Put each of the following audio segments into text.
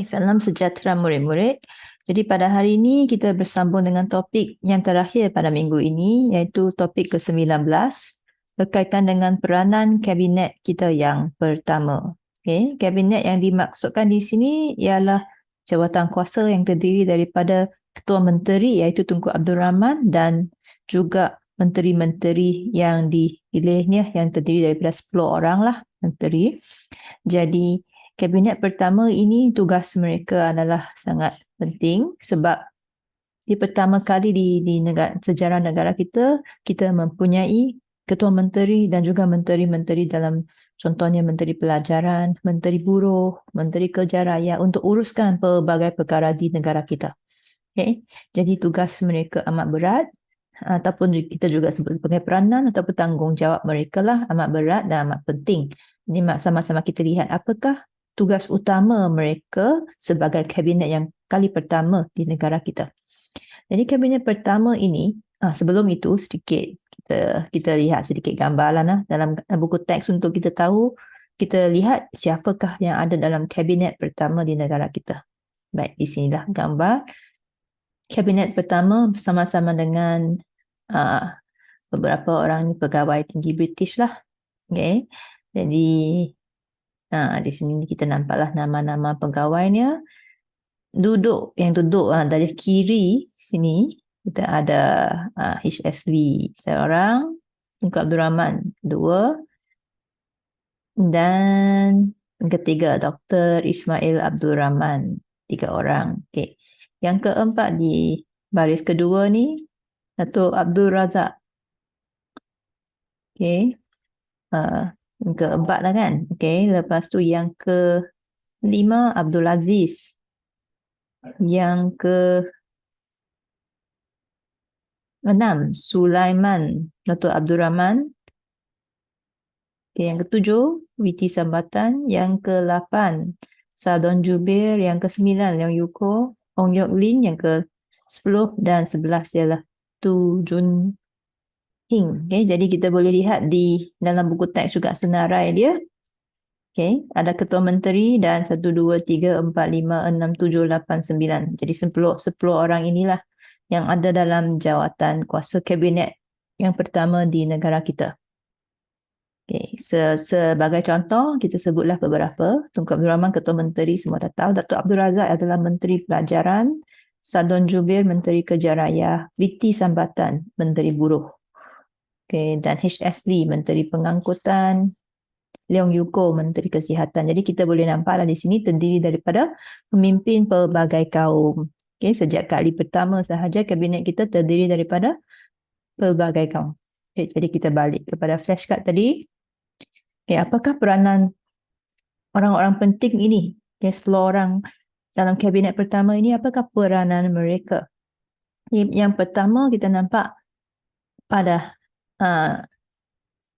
Salam sejahtera murid-murid. Jadi pada hari ini kita bersambung dengan topik yang terakhir pada minggu ini, iaitu topik ke-19 berkaitan dengan peranan kabinet kita yang pertama. Kabinet yang dimaksudkan di sini ialah jawatan kuasa yang terdiri daripada Ketua Menteri iaitu Tunku Abdul Rahman dan juga menteri-menteri yang dipilihnya yang terdiri daripada 10 orang lah menteri. Jadi kabinet pertama ini tugas mereka adalah sangat penting sebab di pertama kali di sejarah negara kita mempunyai ketua menteri dan juga menteri-menteri dalam contohnya menteri pelajaran, menteri buruh, menteri kerja raya untuk uruskan pelbagai perkara di negara kita. Jadi tugas mereka amat berat ataupun kita juga sebut sebagai peranan atau tanggungjawab mereka lah amat berat dan amat penting. Ini sama-sama kita lihat apakah tugas utama mereka sebagai kabinet yang kali pertama di negara kita. Jadi kabinet pertama ini, sebelum itu sedikit kita lihat sedikit gambaran dalam buku teks untuk kita tahu, kita lihat siapakah yang ada dalam kabinet pertama di negara kita. Baik, di sinilah gambar. Kabinet pertama bersama-sama dengan beberapa orang pegawai tinggi British lah. Okay. Jadi di sini kita nampaklah nama-nama pegawainya. Yang duduk dari kiri sini kita ada H.S. Lee seorang, Tunku Abdul Rahman 2, dan ketiga Dr. Ismail Abdul Rahman 3 orang. Okay. Yang keempat di baris kedua ni Datuk Abdul Razak. Okay. Yang keempat lah kan. Okay. Lepas tu yang kelima Abdul Aziz. Yang ke-6 Sulaiman Datuk Abdul Rahman. Okay, yang ke-7 Witi Sambatan. Yang ke-8 Sadon Jubir. Yang ke-9 Leong Yuko, Ong Yok Lin. Yang ke-10 dan 11 ialah Tu Jun Hing. Okay, jadi kita boleh lihat di dalam buku teks juga senarai dia. Okay, ada ketua menteri dan 1, 2, 3, 4, 5, 6, 7, 8, 9. Jadi 10 orang inilah yang ada dalam jawatan kuasa kabinet yang pertama di negara kita. Okay, sebagai contoh, kita sebutlah beberapa. Tunku Abdul Rahman, Ketua Menteri, semua dah tahu. Datuk Abdul Razak adalah Menteri Pelajaran. Sadon Jubir, Menteri Kerja Raya. Witi Sambatan, Menteri Buruh. Okay, dan H.S. Lee, Menteri Pengangkutan. Leong Yuko, Menteri Kesihatan. Jadi kita boleh nampaklah di sini terdiri daripada pemimpin pelbagai kaum. Okay, sejak kali pertama sahaja kabinet kita terdiri daripada pelbagai kaum. Okay, jadi kita balik kepada flashcard tadi. Okay, apakah peranan orang-orang penting ini? Okay, 10 orang dalam kabinet pertama ini, apakah peranan mereka? Yang pertama kita nampak pada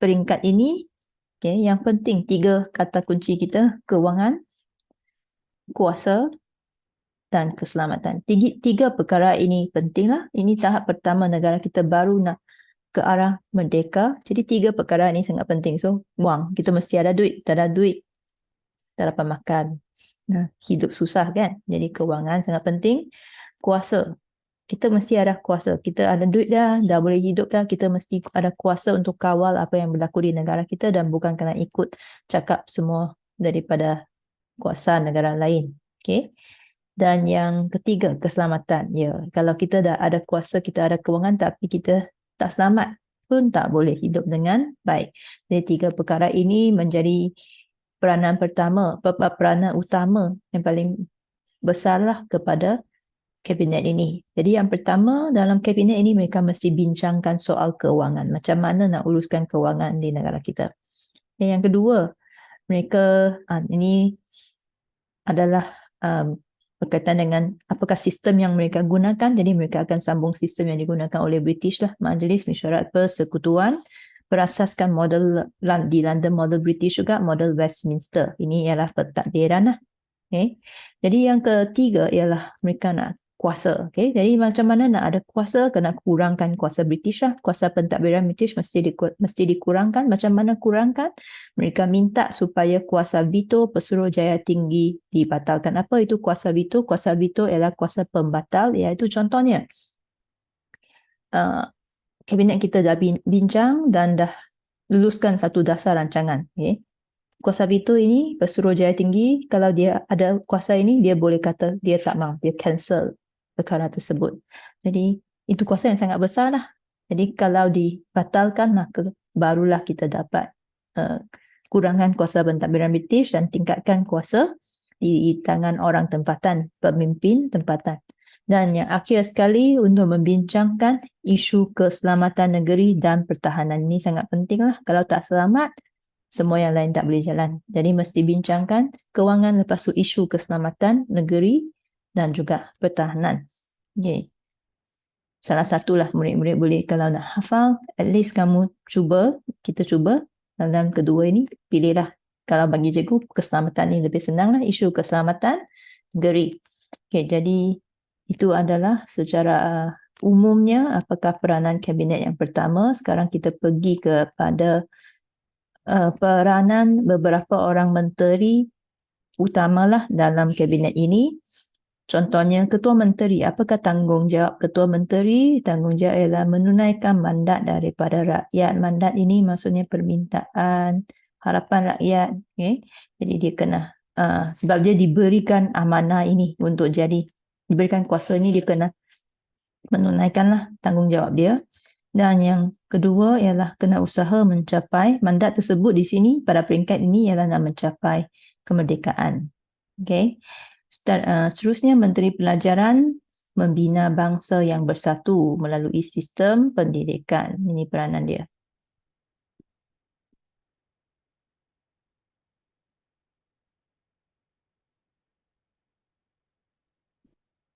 peringkat ini, okay, yang penting 3 kata kunci kita, kewangan, kuasa dan keselamatan. 3 perkara ini pentinglah. Ini tahap pertama negara kita baru nak ke arah merdeka. Jadi 3 perkara ini sangat penting. So, wang, kita mesti ada duit. Tak ada duit, tak dapat makan. Hidup susah kan? Jadi kewangan sangat penting. Kuasa. Kita mesti ada kuasa. Kita ada duit dah boleh hidup dah. Kita mesti ada kuasa untuk kawal apa yang berlaku di negara kita dan bukan kena ikut cakap semua daripada kuasa negara lain. Okay? Dan yang ketiga, keselamatan. Ya, kalau kita dah ada kuasa, kita ada kewangan tapi kita tak selamat pun tak boleh hidup dengan baik. Jadi 3 perkara ini menjadi peranan pertama, peranan utama yang paling besarlah kepada kabinet ini. Jadi yang pertama dalam kabinet ini mereka mesti bincangkan soal kewangan. Macam mana nak uruskan kewangan di negara kita. Yang kedua, mereka ini adalah berkaitan dengan apakah sistem yang mereka gunakan. Jadi mereka akan sambung sistem yang digunakan oleh British lah. Majlis Mesyuarat Persekutuan berasaskan model di London, model British juga, model Westminster. Ini ialah pentadbiran lah. Okay. Jadi yang ketiga ialah mereka nak kuasa. Okay? Jadi macam mana nak ada kuasa, kena kurangkan kuasa British lah. Kuasa pentadbiran British mesti dikurangkan. Macam mana kurangkan? Mereka minta supaya kuasa veto Pesuruhjaya Tinggi dibatalkan. Apa itu kuasa veto? Kuasa veto ialah kuasa pembatal, iaitu contohnya kabinet kita dah bincang dan dah luluskan satu dasar rancangan. Okay? Kuasa veto ini, Pesuruhjaya Tinggi, kalau dia ada kuasa ini, dia boleh kata dia tak mahu, dia cancel perkara tersebut. Jadi, itu kuasa yang sangat besar lah. Jadi, kalau dibatalkan, maka barulah kita dapat kurangan kuasa pentadbiran British dan tingkatkan kuasa di tangan orang tempatan, pemimpin tempatan. Dan yang akhir sekali, untuk membincangkan isu keselamatan negeri dan pertahanan. Ini sangat penting lah. Kalau tak selamat, semua yang lain tak boleh jalan. Jadi mesti bincangkan kewangan, lepas tu isu keselamatan negeri dan juga pertahanan. Okay. Salah satulah murid-murid boleh, kalau nak hafal, at least kamu cuba, kita cuba dalam kedua ini, pilihlah. Kalau bagi cikgu, keselamatan ni lebih senang lah, isu keselamatan negeri. Okay, jadi itu adalah secara umumnya apakah peranan kabinet yang pertama. Sekarang kita pergi kepada peranan beberapa orang menteri utamalah dalam kabinet ini. Contohnya Ketua Menteri. Apakah tanggungjawab Ketua Menteri? Tanggungjawab ialah menunaikan mandat daripada rakyat. Mandat ini maksudnya permintaan, harapan rakyat. Okay? Jadi dia kena, sebab dia diberikan amanah ini untuk jadi, diberikan kuasa ini, dia kena menunaikanlah tanggungjawab dia. Dan yang kedua ialah kena usaha mencapai mandat tersebut di sini, pada peringkat ini ialah nak mencapai kemerdekaan. Okay. Seterusnya, Menteri Pelajaran membina bangsa yang bersatu melalui sistem pendidikan. Ini peranan dia.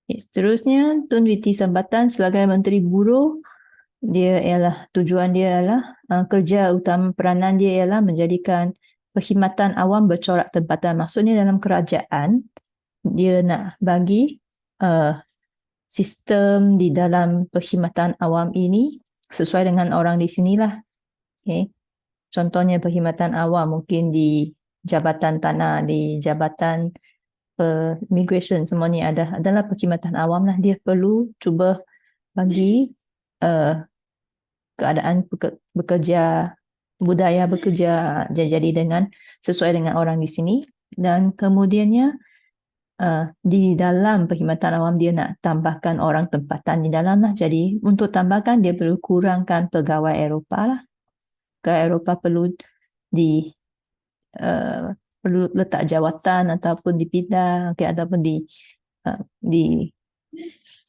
Seterusnya, Tun Witi Sambatan sebagai Menteri Buruh, dia ialah, tujuan dia ialah, kerja utama peranan dia ialah menjadikan perkhidmatan awam bercorak tempatan. Maksudnya dalam kerajaan, dia nak bagi sistem di dalam perkhidmatan awam ini sesuai dengan orang di sinilah. Okay. Contohnya perkhidmatan awam mungkin di Jabatan Tanah, di Jabatan Immigration, semua ni adalah perkhidmatan awam lah. Dia perlu cuba bagi keadaan bekerja, budaya bekerja jadi dengan sesuai dengan orang di sini. Dan kemudiannya di dalam perkhidmatan awam dia nak tambahkan orang tempatan di dalam lah. Jadi untuk tambahkan dia perlu kurangkan pegawai Eropah lah. Pegawai Eropah perlu perlu letak jawatan ataupun dipindah, okay, ataupun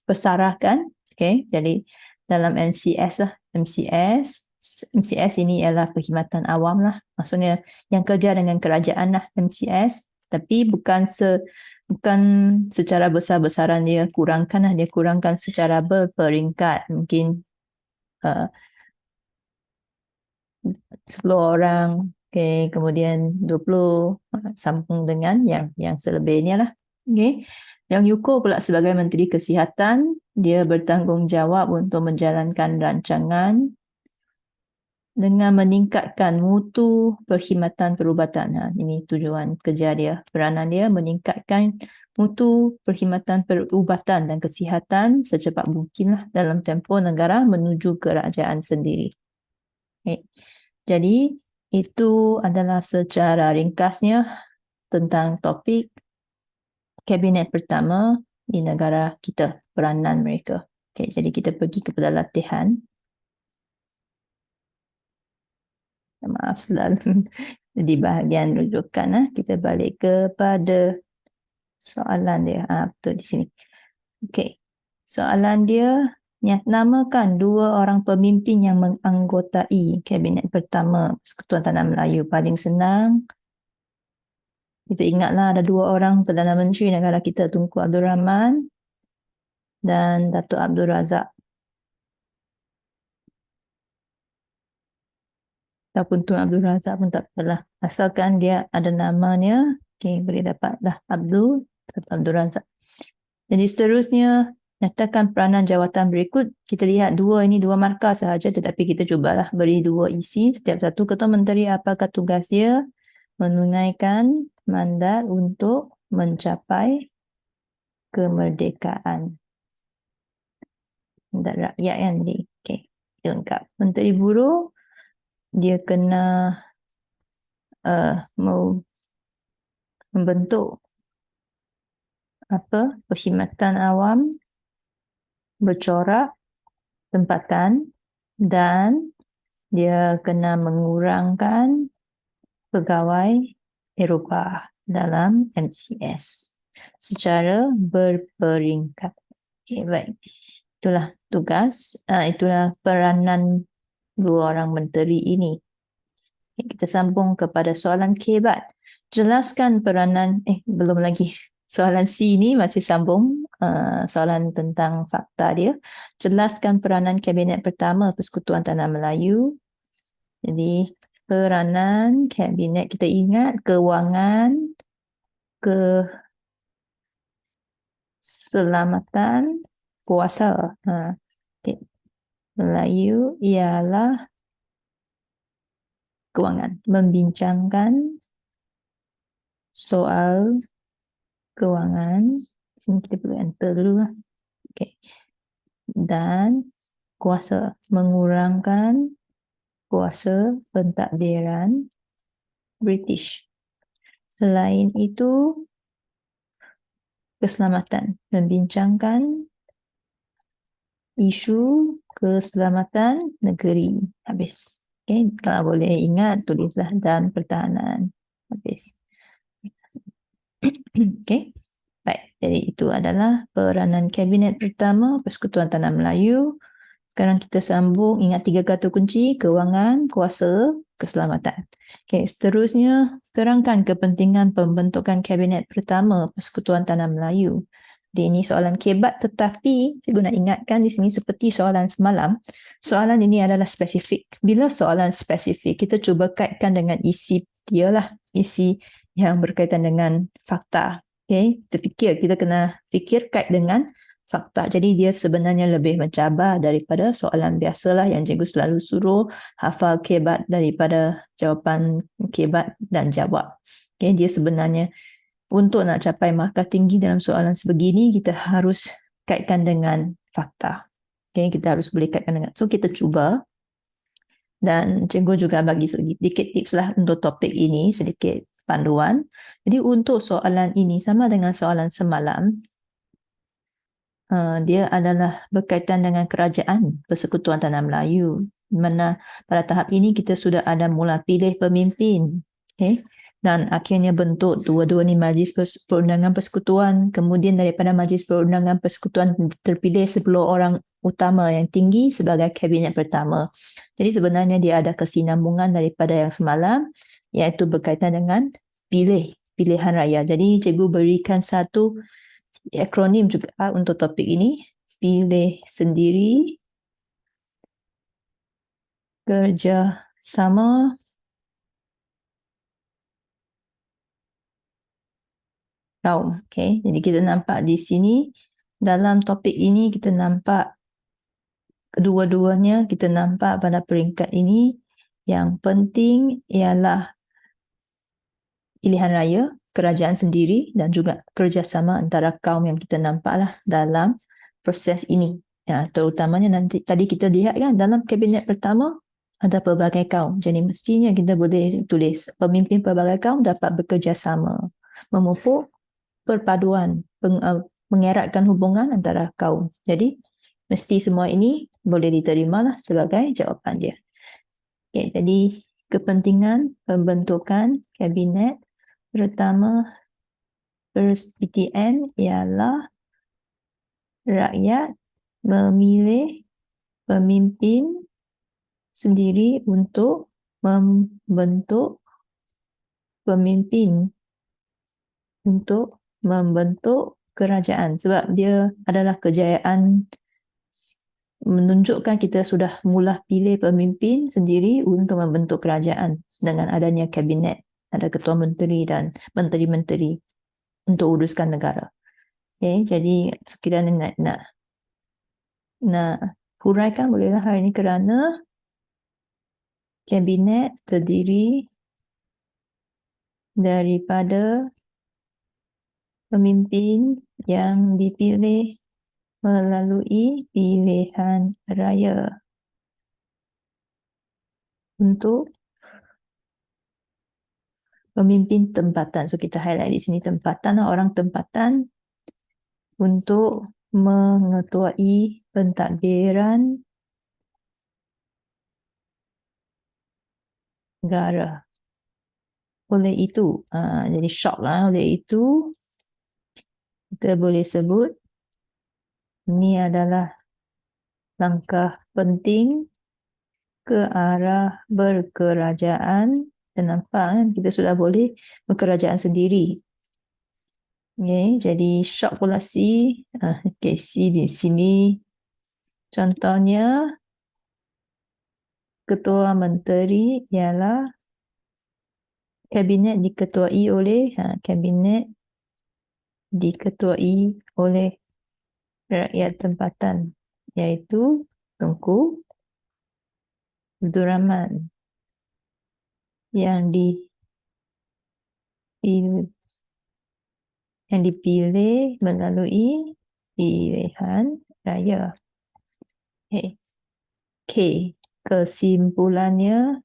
pesarahkan. Okay. Jadi dalam MCS lah, MCS ini ialah perkhidmatan awam lah. Maksudnya yang kerja dengan kerajaan lah, MCS. Tapi bukan secara besar-besaran dia kurangkan lah. Dia kurangkan secara berperingkat. Mungkin 10 orang, okay, kemudian 20, sambung dengan yang selebihnya lah. Okay. Yang Yuko pula sebagai Menteri Kesihatan, dia bertanggungjawab untuk menjalankan rancangan dengan meningkatkan mutu perkhidmatan perubatan. Ini tujuan kerja dia. Peranan dia meningkatkan mutu perkhidmatan perubatan dan kesihatan secepat mungkinlah dalam tempoh negara menuju kerajaan sendiri. Okay. Jadi itu adalah secara ringkasnya tentang topik kabinet pertama di negara kita, peranan mereka. Okay, jadi kita pergi kepada latihan. Maaf selalu di bahagian rujukan. Kita balik kepada soalan dia. Betul di sini. Okay. Soalan dia, namakan 2 orang pemimpin yang menganggotai kabinet pertama Persekutuan Tanah Melayu. Paling senang. Kita ingatlah ada 2 orang Perdana Menteri negara kita, Tunku Abdul Rahman dan Datuk Abdul Razak. Ataupun Tun Abdul Razak pun tak apalah. Asalkan dia ada namanya, okay, boleh dapat dah Abdul Razak. Jadi seterusnya, Nyatakan peranan jawatan berikut. Kita lihat dua markah sahaja, tetapi kita cubalah beri dua isi. Setiap satu ketua menteri apakah tugas dia? Menunaikan mandat untuk mencapai kemerdekaan. Mandat rakyat kan ni. Okey, lengkap. Menteri Buruh dia kena membentuk perkhidmatan awam, bercorak, tempatan, dan dia kena mengurangkan pegawai Eropah dalam MCS secara berperingkat. Okey, baik. Itulah tugas, itulah peranan dua orang menteri ini. Kita sambung kepada soalan kebat. Jelaskan peranan, belum lagi. Soalan C ini masih sambung soalan tentang fakta dia. Jelaskan peranan Kabinet pertama Persekutuan Tanah Melayu. Jadi, peranan Kabinet kita ingat kewangan, keselamatan, kuasa. Okay. Melayu ialah kewangan. Membincangkan soal kewangan. Sini kita perlu enter dulu lah. Okay. Dan kuasa. Mengurangkan kuasa pentadbiran British. Selain itu, keselamatan. Membincangkan isu keselamatan negeri. Habis. Okay. Kalau boleh ingat, tulislah dan pertahanan. Habis. Okay. Baik. Jadi itu adalah peranan Kabinet pertama Persekutuan Tanah Melayu. Sekarang kita sambung, ingat 3 kata kunci, kewangan, kuasa, keselamatan. Okay. Seterusnya, terangkan kepentingan pembentukan Kabinet pertama Persekutuan Tanah Melayu. Jadi ini soalan kebat, tetapi cikgu nak ingatkan di sini seperti soalan semalam, soalan ini adalah spesifik. Bila soalan spesifik, kita cuba kaitkan dengan isi dia lah, isi yang berkaitan dengan fakta. Okay? Kita kena fikir kait dengan fakta. Jadi dia sebenarnya lebih mencabar daripada soalan biasalah yang cikgu selalu suruh hafal kebat daripada jawapan kebat dan jawab. Okay? Dia sebenarnya untuk nak capai markah tinggi dalam soalan sebegini, kita harus kaitkan dengan fakta. Okay, kita harus boleh kaitkan dengan. So, kita cuba. Dan cikgu juga bagi sedikit tips lah untuk topik ini, sedikit panduan. Jadi, untuk soalan ini sama dengan soalan semalam, dia adalah berkaitan dengan kerajaan Persekutuan Tanah Melayu. Mana pada tahap ini kita sudah ada mula pilih pemimpin. Okay? Dan akhirnya bentuk dua-dua ni Majlis Perundangan Persekutuan. Kemudian daripada Majlis Perundangan Persekutuan terpilih 10 orang utama yang tinggi sebagai Kabinet pertama. Jadi sebenarnya dia ada kesinambungan daripada yang semalam, iaitu berkaitan dengan pilihan raya. Jadi cikgu berikan satu akronim juga untuk topik ini. Pilih sendiri, kerjasama, kaum. Okay. Jadi kita nampak di sini, dalam topik ini kita nampak kedua-duanya, kita nampak pada peringkat ini yang penting ialah pilihan raya, kerajaan sendiri dan juga kerjasama antara kaum yang kita nampaklah dalam proses ini. Ya, terutamanya nanti tadi kita lihat kan dalam kabinet pertama ada pelbagai kaum. Jadi mestinya kita boleh tulis pemimpin pelbagai kaum dapat bekerjasama, memupuk perpaduan, mengeratkan hubungan antara kaum. Jadi mesti semua ini boleh diterimalah sebagai jawapan dia. Okay, jadi kepentingan pembentukan kabinet pertama PTM ialah rakyat memilih pemimpin sendiri untuk membentuk pemimpin untuk membentuk kerajaan. Sebab dia adalah kejayaan menunjukkan kita sudah mula pilih pemimpin sendiri untuk membentuk kerajaan dengan adanya kabinet, ada ketua menteri dan menteri-menteri untuk uruskan negara. Okay, jadi sekiranya nak Nah, huraikan bolehlah hari ini kerana kabinet terdiri daripada pemimpin yang dipilih melalui pilihan raya untuk pemimpin tempatan. So kita highlight di sini tempatan, orang tempatan untuk mengetuai pentadbiran negara. Oleh itu, jadi short lah, oleh itu kita boleh sebut ini adalah langkah penting ke arah berkerajaan. Dan nampak kan, kita sudah boleh berkerajaan sendiri. Okay, jadi short pula C. Okay, C di sini. Contohnya, ketua menteri ialah kabinet diketuai oleh rakyat tempatan, iaitu Tunku Abdul Rahman yang dipilih melalui pilihan raya. K. Kesimpulannya,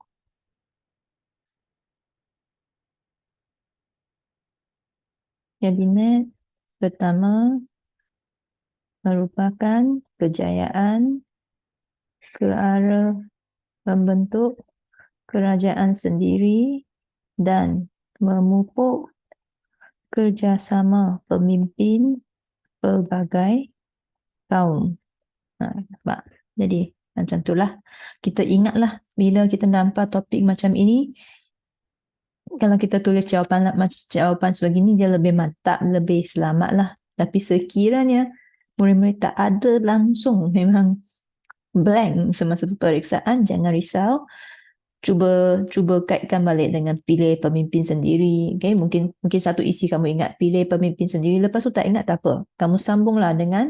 kabinet pertama merupakan kejayaan ke arah membentuk kerajaan sendiri dan memupuk kerjasama pemimpin pelbagai kaum. Jadi macam itulah. Kita ingatlah bila kita nampak topik macam ini, kalau kita tulis jawapan sebegini, dia lebih mantap, lebih selamat lah. Tapi sekiranya murid-murid tak ada langsung, memang blank semasa peperiksaan, jangan risau. Cuba kaitkan balik dengan pilih pemimpin sendiri. Okay? Mungkin satu isi kamu ingat, pilih pemimpin sendiri. Lepas tu tak ingat, tak apa. Kamu sambunglah dengan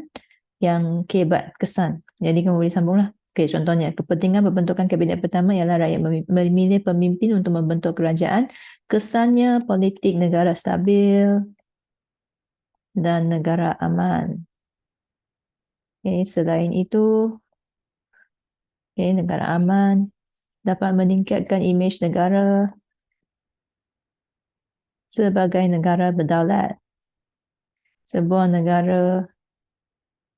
yang kebat kesan. Jadi kamu boleh sambunglah. Okay, contohnya, kepentingan pembentukan kabinet pertama ialah rakyat memilih pemimpin untuk membentuk kerajaan. Kesannya politik negara stabil dan negara aman. Okay, selain itu, negara aman dapat meningkatkan imej negara sebagai negara berdaulat. Sebuah negara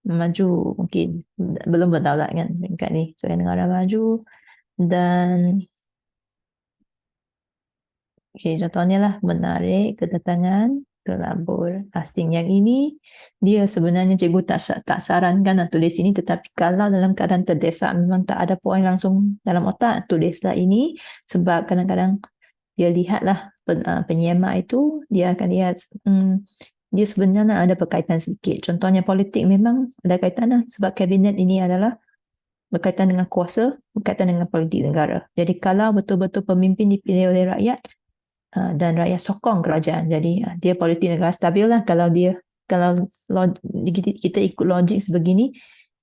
maju, mungkin belum berdaulat kan dekat ni, sebagai negara maju. Dan contohnya lah, menarik kedatangan pelabur asing. Yang ini dia sebenarnya cikgu tak sarankan nak tulis ini, tetapi kalau dalam keadaan terdesak, memang tak ada poin langsung dalam otak, tulislah ini. Sebab kadang-kadang dia lihatlah penyemak itu, dia akan lihat dia sebenarnya ada berkaitan sedikit. Contohnya politik memang ada kaitan lah, sebab kabinet ini adalah berkaitan dengan kuasa, berkaitan dengan politik negara. Jadi kalau betul-betul pemimpin dipilih oleh rakyat dan rakyat sokong kerajaan, jadi dia politik negara stabil lah. Kalau kita ikut logik sebegini,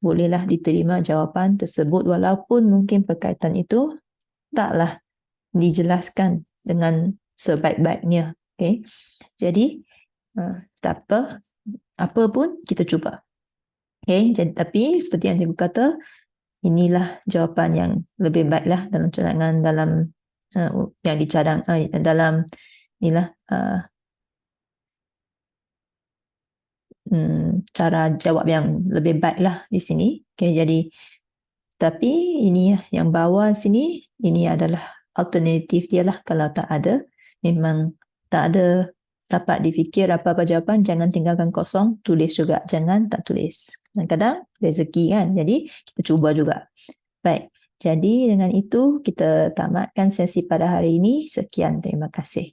bolehlah diterima jawapan tersebut, walaupun mungkin perkaitan itu taklah dijelaskan dengan sebaik-baiknya. Okay? Jadi tak apa pun kita cuba. Okay? Jadi, tapi seperti yang cikgu kata, inilah jawapan yang lebih baiklah dalam cadangan, dalam yang dicadang dalam inilah cara jawab yang lebih baiklah di sini. Okay? Jadi tapi ini yang bawah sini, ini adalah alternatif dia lah. Kalau tak ada, memang tak ada dapat difikir apa-apa jawapan, jangan tinggalkan kosong, tulis juga, jangan tak tulis. Kadang-kadang rezeki kan, jadi kita cuba juga. Baik, jadi dengan itu kita tamatkan sesi pada hari ini. Sekian, terima kasih.